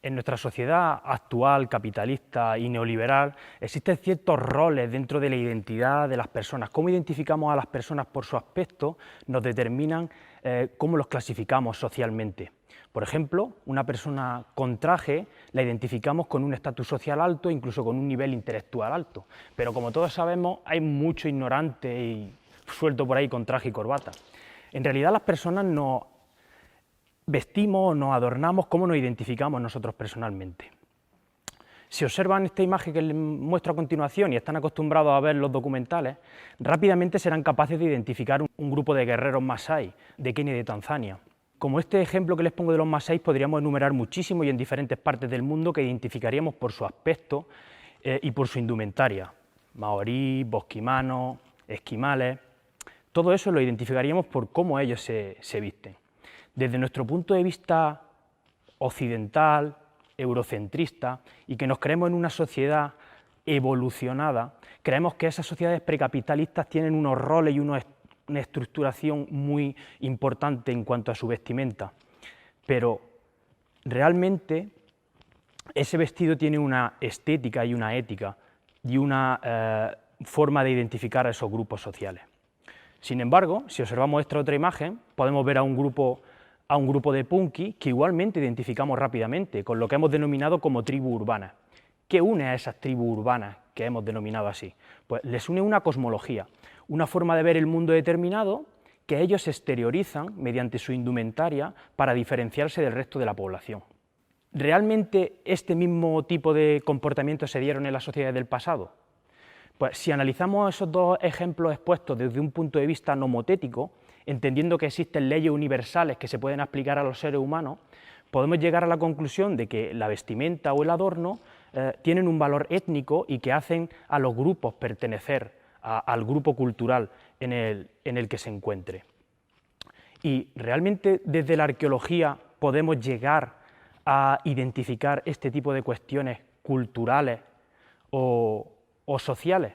En nuestra sociedad actual, capitalista y neoliberal, existen ciertos roles dentro de la identidad de las personas. Cómo identificamos a las personas por su aspecto nos determinan cómo los clasificamos socialmente. Por ejemplo, una persona con traje la identificamos con un estatus social alto, incluso con un nivel intelectual alto. Pero como todos sabemos, hay mucho ignorante y suelto por ahí con traje y corbata. En realidad las personas nos vestimos, nos adornamos, cómo nos identificamos nosotros personalmente. Si observan esta imagen que les muestro a continuación y están acostumbrados a ver los documentales, rápidamente serán capaces de identificar un grupo de guerreros masái de Kenia y de Tanzania. Como este ejemplo que les pongo de los masáis, podríamos enumerar muchísimos y en diferentes partes del mundo que identificaríamos por su aspecto y por su indumentaria. Maorí, bosquimanos, esquimales, todo eso lo identificaríamos por cómo ellos se visten. Desde nuestro punto de vista occidental, eurocentrista, y que nos creemos en una sociedad evolucionada, creemos que esas sociedades precapitalistas tienen unos roles y una estructuración muy importante en cuanto a su vestimenta, pero realmente ese vestido tiene una estética y una ética y una forma de identificar a esos grupos sociales. Sin embargo, si observamos esta otra imagen, podemos ver a un grupo de punky que igualmente identificamos rápidamente con lo que hemos denominado como tribu urbana. ¿Qué une a esas tribus urbanas que hemos denominado así? Pues les une una cosmología, una forma de ver el mundo determinado que ellos exteriorizan mediante su indumentaria para diferenciarse del resto de la población. ¿Realmente este mismo tipo de comportamientos se dieron en las sociedades del pasado? Pues si analizamos esos dos ejemplos expuestos desde un punto de vista nomotético, entendiendo que existen leyes universales que se pueden aplicar a los seres humanos, podemos llegar a la conclusión de que la vestimenta o el adorno tienen un valor étnico y que hacen a los grupos pertenecer al grupo cultural en el que se encuentre. Y realmente desde la arqueología podemos llegar a identificar este tipo de cuestiones culturales o sociales.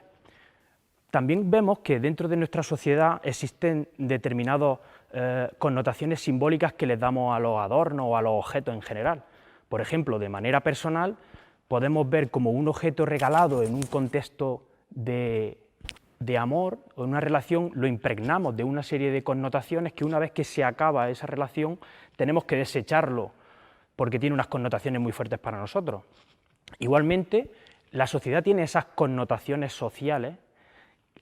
También vemos que dentro de nuestra sociedad existen determinadas connotaciones simbólicas que les damos a los adornos o a los objetos en general. Por ejemplo, de manera personal, podemos ver como un objeto regalado en un contexto de amor o en una relación, lo impregnamos de una serie de connotaciones que una vez que se acaba esa relación tenemos que desecharlo porque tiene unas connotaciones muy fuertes para nosotros. Igualmente, la sociedad tiene esas connotaciones sociales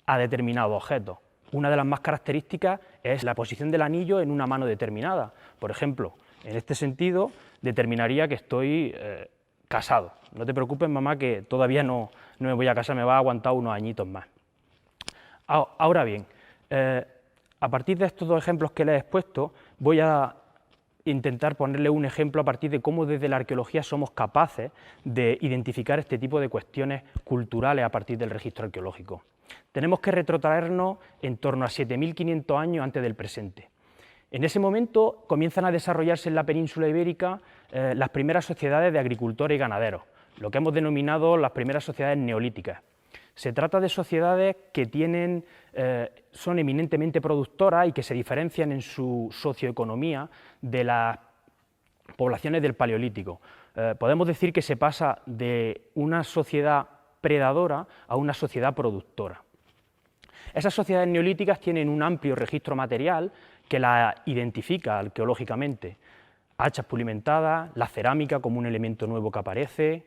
a determinados objetos. Una de las más características es la posición del anillo en una mano determinada. Por ejemplo, en este sentido, determinaría que estoy casado. No te preocupes, mamá, que todavía no me voy a casar, me va a aguantar unos añitos más. Ahora bien, a partir de estos dos ejemplos que les he expuesto, voy a intentar ponerle un ejemplo a partir de cómo desde la arqueología somos capaces de identificar este tipo de cuestiones culturales a partir del registro arqueológico. Tenemos que retrotraernos en torno a 7.500 años antes del presente. En ese momento comienzan a desarrollarse en la península ibérica las primeras sociedades de agricultores y ganaderos, lo que hemos denominado las primeras sociedades neolíticas. Se trata de sociedades que son eminentemente productoras y que se diferencian en su socioeconomía de las poblaciones del Paleolítico. Podemos decir que se pasa de una sociedad predadora a una sociedad productora. Esas sociedades neolíticas tienen un amplio registro material que las identifica arqueológicamente. Hachas pulimentadas, la cerámica como un elemento nuevo que aparece,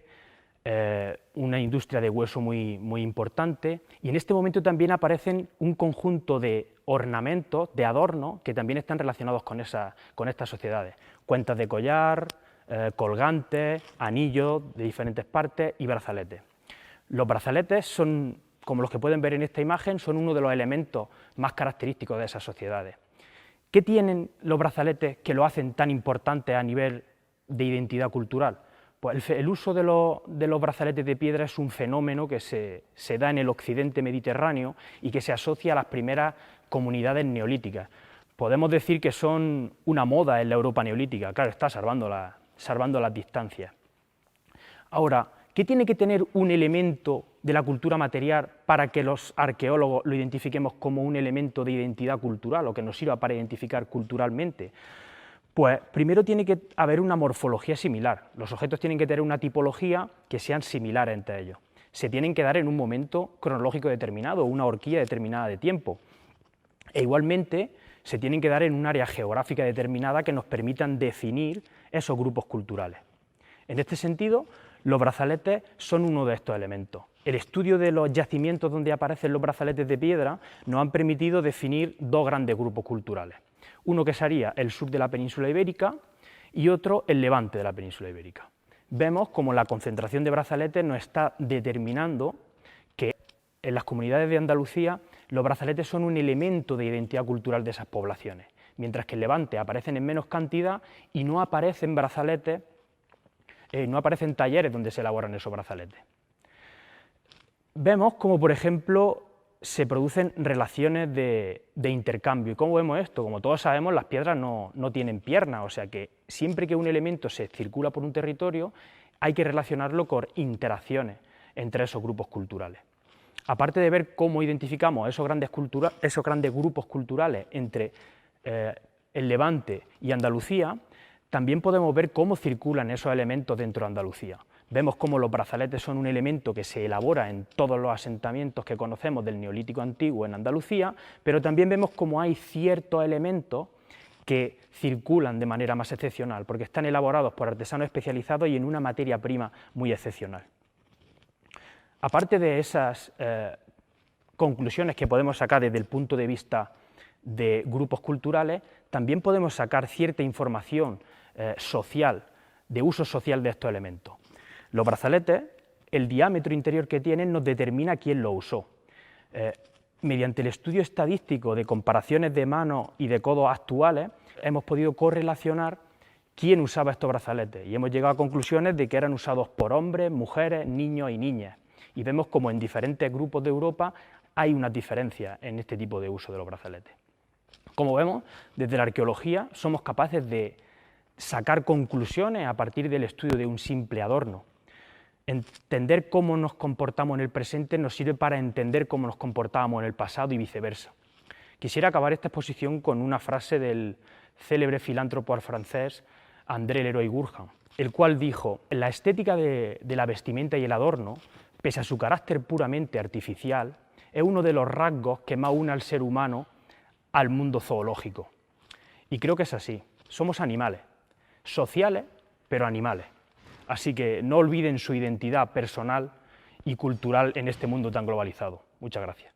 una industria de hueso muy importante, y en este momento también aparecen un conjunto de ornamentos, de adornos, que también están relacionados con estas sociedades. Cuentas de collar, colgantes, anillos de diferentes partes y brazaletes. Los brazaletes son, como los que pueden ver en esta imagen, son uno de los elementos más característicos de esas sociedades. ¿Qué tienen los brazaletes que lo hacen tan importantes a nivel de identidad cultural? Pues el uso de los brazaletes de piedra es un fenómeno que se da en el occidente mediterráneo y que se asocia a las primeras comunidades neolíticas. Podemos decir que son una moda en la Europa neolítica, claro está, salvando las distancias. Ahora, ¿qué tiene que tener un elemento de la cultura material para que los arqueólogos lo identifiquemos como un elemento de identidad cultural o que nos sirva para identificar culturalmente? Pues primero tiene que haber una morfología similar. Los objetos tienen que tener una tipología que sean similares entre ellos. Se tienen que dar en un momento cronológico determinado, una horquilla determinada de tiempo. E igualmente se tienen que dar en un área geográfica determinada que nos permitan definir esos grupos culturales. En este sentido, los brazaletes son uno de estos elementos. El estudio de los yacimientos donde aparecen los brazaletes de piedra nos han permitido definir dos grandes grupos culturales. Uno que sería el sur de la península ibérica y otro el levante de la península ibérica. Vemos como la concentración de brazaletes nos está determinando que en las comunidades de Andalucía los brazaletes son un elemento de identidad cultural de esas poblaciones, mientras que en Levante aparecen en menos cantidad y no aparecen brazaletes, no aparecen talleres donde se elaboran esos brazaletes. Vemos como, por ejemplo, se producen relaciones de intercambio. ¿Y cómo vemos esto? Como todos sabemos, las piedras no tienen piernas, o sea que siempre que un elemento se circula por un territorio, hay que relacionarlo con interacciones entre esos grupos culturales. Aparte de ver cómo identificamos esos grandes grupos culturales entre el Levante y Andalucía, también podemos ver cómo circulan esos elementos dentro de Andalucía. Vemos cómo los brazaletes son un elemento que se elabora en todos los asentamientos que conocemos del Neolítico Antiguo en Andalucía, pero también vemos cómo hay ciertos elementos que circulan de manera más excepcional, porque están elaborados por artesanos especializados y en una materia prima muy excepcional. Aparte de esas conclusiones que podemos sacar desde el punto de vista de grupos culturales, también podemos sacar cierta información social, de uso social de estos elementos. Los brazaletes, el diámetro interior que tienen nos determina quién lo usó. Mediante el estudio estadístico de comparaciones de manos y de codos actuales, hemos podido correlacionar quién usaba estos brazaletes y hemos llegado a conclusiones de que eran usados por hombres, mujeres, niños y niñas. Y vemos como en diferentes grupos de Europa hay una diferencia en este tipo de uso de los brazaletes. Como vemos, desde la arqueología somos capaces de sacar conclusiones a partir del estudio de un simple adorno. Entender cómo nos comportamos en el presente nos sirve para entender cómo nos comportábamos en el pasado y viceversa. Quisiera acabar esta exposición con una frase del célebre filántropo francés André Leroi-Gourhan, el cual dijo: la estética de la vestimenta y el adorno, pese a su carácter puramente artificial, es uno de los rasgos que más une al ser humano al mundo zoológico. Y creo que es así, somos animales, sociales, pero animales. Así que no olviden su identidad personal y cultural en este mundo tan globalizado. Muchas gracias.